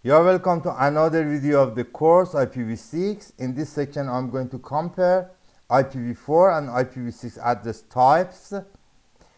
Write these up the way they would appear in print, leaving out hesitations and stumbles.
You're welcome to another video of the course IPv6. In this section, I'm going to compare IPv4 and IPv6 address types.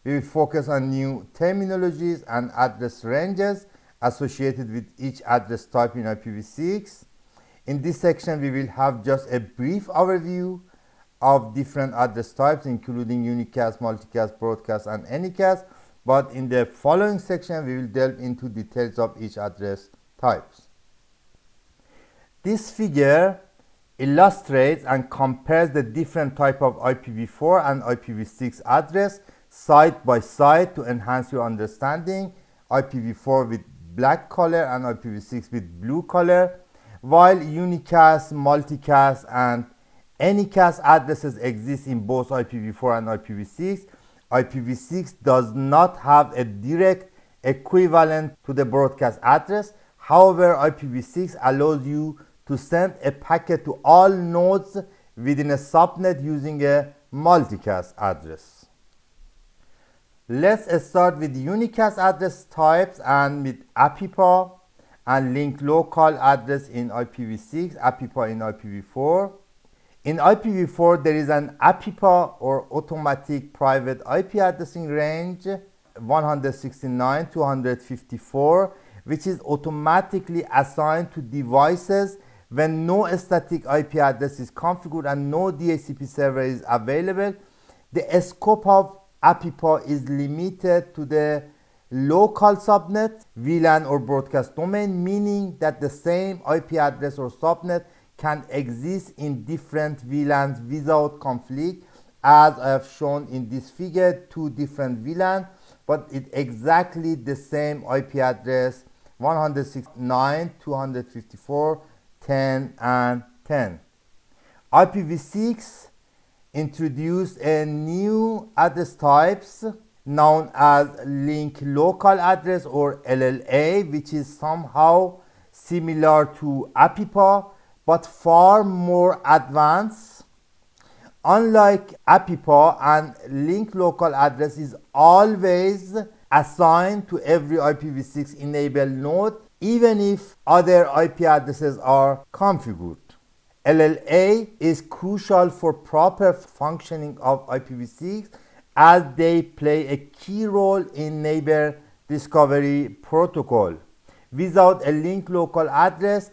We will focus on new terminologies and address ranges associated with each address type in IPv6. In this section, we will have just a brief overview of different address types, including Unicast, Multicast, Broadcast, and Anycast. But in the following section, we will delve into details of each address types. This figure illustrates and compares the different type of IPv4 and IPv6 address side by side to enhance your understanding. IPv4 with black color and IPv6 with blue color. While Unicast, Multicast, and Anycast addresses exist in both IPv4 and IPv6, IPv6 does not have a direct equivalent to the broadcast address. However, IPv6 allows you to send a packet to all nodes within a subnet using a multicast address. Let's start with unicast address types and with APIPA and link local address in IPv6, APIPA in IPv4. In IPv4, there is an APIPA or automatic private IP addressing range 169.254, which is automatically assigned to devices when no static IP address is configured and no DHCP server is available. The scope of APIPA is limited to the local subnet, VLAN or broadcast domain, meaning that the same IP address or subnet can exist in different VLANs without conflict, as I have shown in this figure, two different VLANs, but it's exactly the same IP address 169.254.10 and 10. IPv6 introduced a new address types known as link local address or LLA, which is somehow similar to APIPA but far more advanced. Unlike APIPA, and link local address is always assigned to every IPv6 enabled node, even if other IP addresses are configured. LLA is crucial for proper functioning of IPv6 as they play a key role in neighbor discovery protocol. Without a link local address,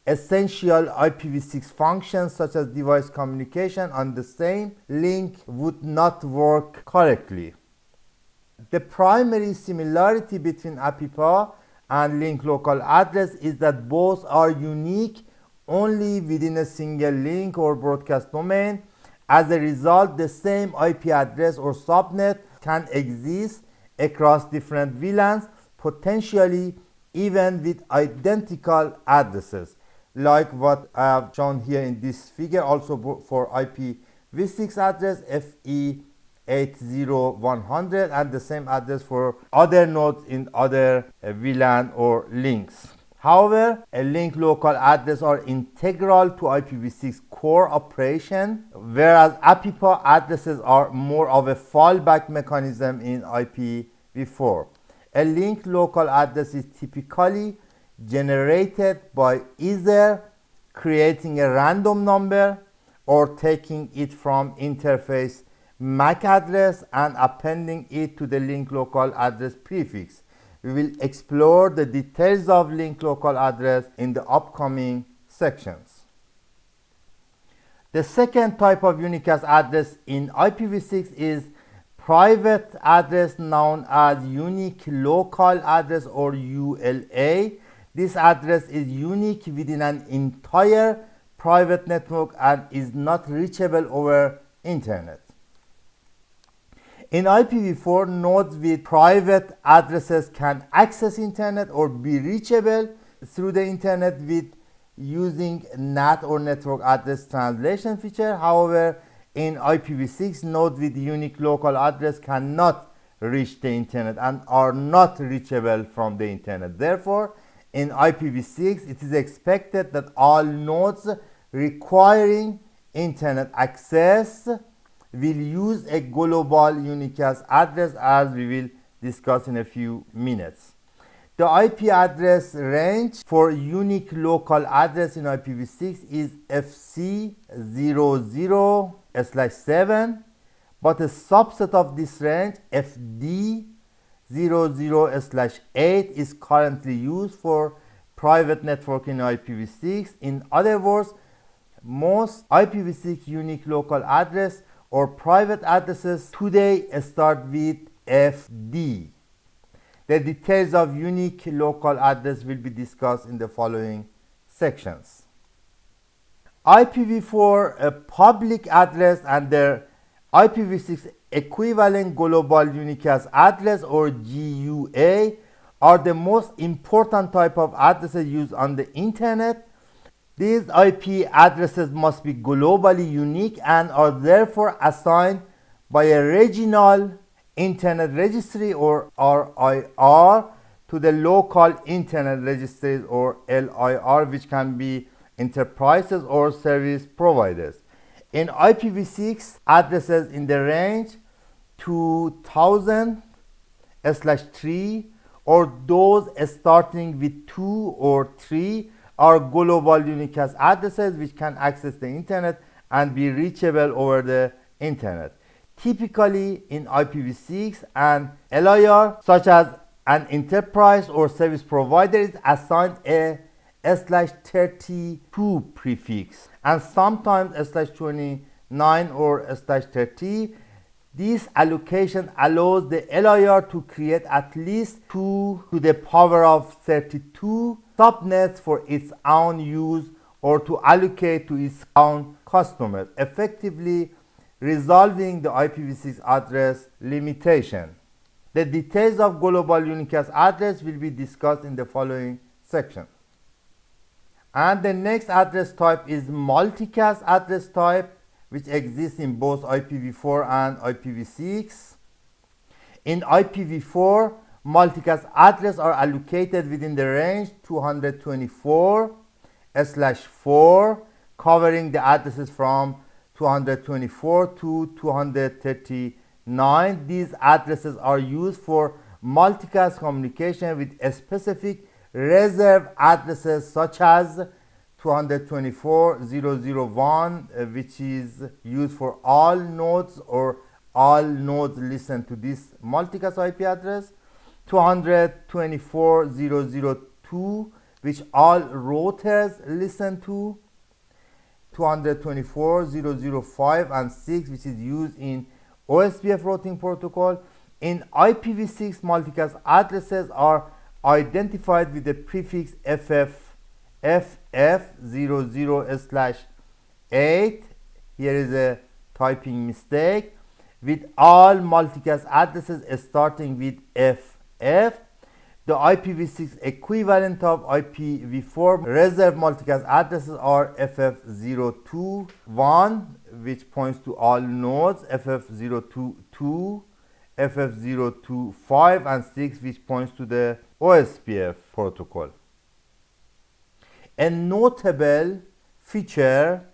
essential IPv6 functions such as device communication on the same link would not work correctly. The primary similarity between APIPA and link local address is that both are unique only within a single link or broadcast domain. As a result, the same IP address or subnet can exist across different VLANs, potentially even with identical addresses, like what I have shown here in this figure, also for IPv6 address FE80100, and the same address for other nodes in other VLAN or links. However, a link local address are integral to IPv6 core operation, whereas APIPA addresses are more of a fallback mechanism in IPv4. A link local address is typically generated by either creating a random number or taking it from interface MAC address and appending it to the link local address prefix. We will explore the details of link local address in the upcoming sections. The second type of unicast address in IPv6 is private address known as unique local address or ULA. This address is unique within an entire private network and is not reachable over internet. In IPv4, nodes with private addresses can access internet or be reachable through the internet with using NAT or network address translation feature. However, in IPv6, nodes with unique local address cannot reach the internet and are not reachable from the internet. Therefore, in IPv6, it is expected that all nodes requiring internet access will use a global unicast address, as we will discuss in a few minutes. The IP address range for unique local address in IPv6 is FC00/7, but a subset of this range, FD00/8, is currently used for private network in IPv6. In other words, most IPv6 unique local address or private addresses today start with FD. The details of unique local address will be discussed in the following sections. IPv4 public address and their IPv6 equivalent global unicast address or GUA are the most important type of addresses used on the internet. These IP addresses must be globally unique and are therefore assigned by a regional Internet Registry or RIR to the local Internet Registries or LIR, which can be enterprises or service providers. In IPv6, addresses in the range 2000/3 or those starting with 2 or 3 are global unicast addresses which can access the internet and be reachable over the internet. Typically in IPv6, an LIR such as an enterprise or service provider is assigned a /32 prefix and sometimes /29 or /30. This allocation allows the LIR to create at least 2 to the power of 32 subnets for its own use or to allocate to its own customers, effectively resolving the IPv6 address limitation. The details of global unicast address will be discussed in the following section. And the next address type is multicast address type, which exists in both IPv4 and IPv6. In IPv4, multicast addresses are allocated within the range 224/4, covering the addresses from 224 to 239. These addresses are used for multicast communication with specific reserved addresses such as 224.0.0.1, which is used for all nodes or all nodes listen to this multicast IP address, 224.0.0.2, which all routers listen to, 224.0.0.5 and 6, which is used in OSPF routing protocol. In IPv6, multicast addresses are identified with the prefix FF00/8. Here is a typing mistake. With all multicast addresses starting with FF, the IPv6 equivalent of IPv4 reserved multicast addresses are FF021, which points to all nodes, FF022, FF025, and 6, which points to the OSPF protocol. A notable feature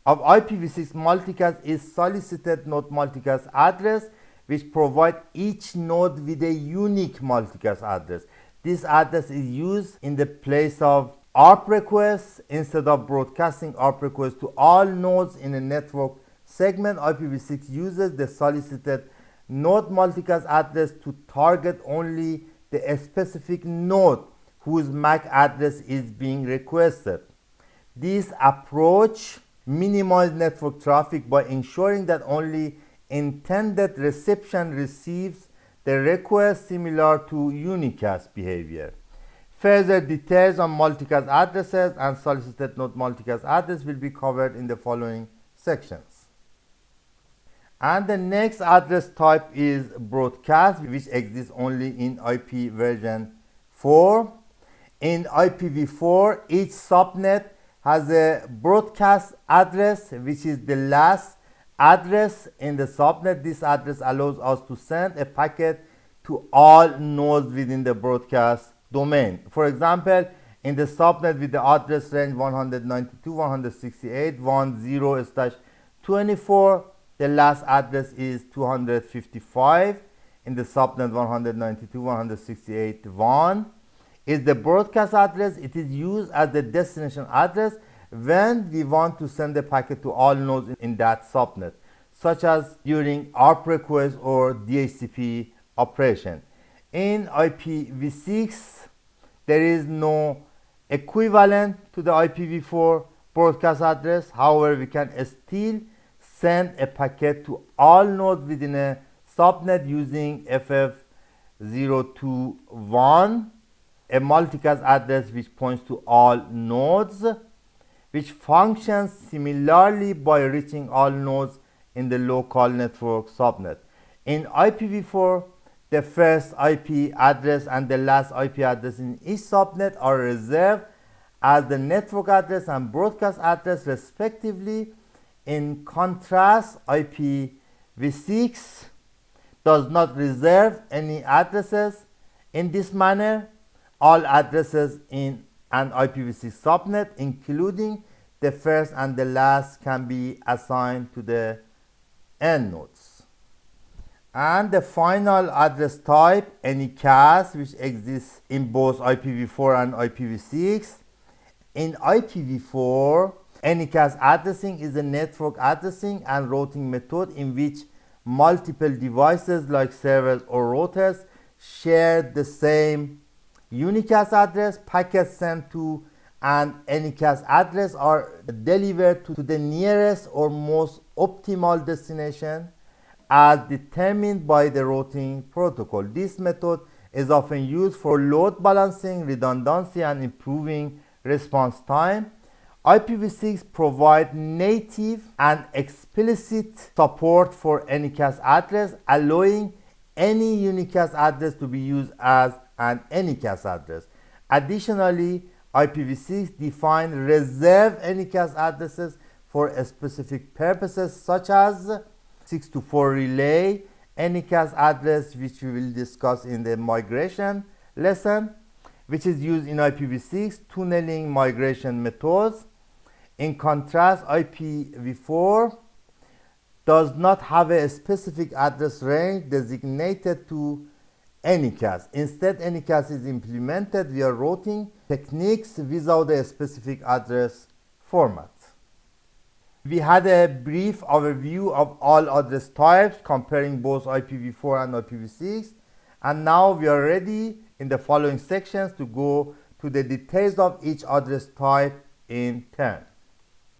of IPv6 multicast is solicited node multicast address, which provide each node with a unique multicast address. This address is used in the place of ARP requests. Instead of broadcasting ARP requests to all nodes in a network segment, IPv6 uses the solicited node multicast address to target only the specific node whose MAC address is being requested. This approach minimizes network traffic by ensuring that only intended reception receives the request, similar to Unicast behavior. Further details on multicast addresses and solicited node multicast address will be covered in the following sections. And the next address type is broadcast, which exists only in IP version 4. In IPv4, each subnet has a broadcast address, which is the last address in the subnet. This address allows us to send a packet to all nodes within the broadcast domain. For example, in the subnet with the address range 192.168.10/24, the last address is 255 in the subnet 192.168.1. is the broadcast address. It is used as the destination address when we want to send a packet to all nodes in that subnet, such as during ARP request or DHCP operation. In IPv6, there is no equivalent to the IPv4 broadcast address. However, we can still send a packet to all nodes within a subnet using FF021, a multicast address which points to all nodes, which functions similarly by reaching all nodes in the local network subnet. In IPv4, the first IP address and the last IP address in each subnet are reserved as the network address and broadcast address respectively. In contrast, IPv6 does not reserve any addresses. In this manner, all addresses in an IPv6 subnet, including the first and the last, can be assigned to the end nodes. And the final address type, Anycast, which exists in both IPv4 and IPv6. In IPv4, Anycast addressing is a network addressing and routing method in which multiple devices like servers or routers share the same Unicast address. Packets sent to an Anycast address are delivered to the nearest or most optimal destination as determined by the routing protocol. This method is often used for load balancing, redundancy, and improving response time. IPv6 provides native and explicit support for Anycast address, allowing any Unicast address to be used as an Anycast address. Additionally, IPv6 defines reserved Anycast addresses for specific purposes, such as 6-to-4 relay Anycast address, which we will discuss in the migration lesson, which is used in IPv6 tunneling migration methods. In contrast, IPv4 does not have a specific address range designated to Anycast. Instead, Anycast is implemented via routing techniques without a specific address format. We had a brief overview of all address types, comparing both IPv4 and IPv6, and now we are ready in the following sections to go to the details of each address type in turn.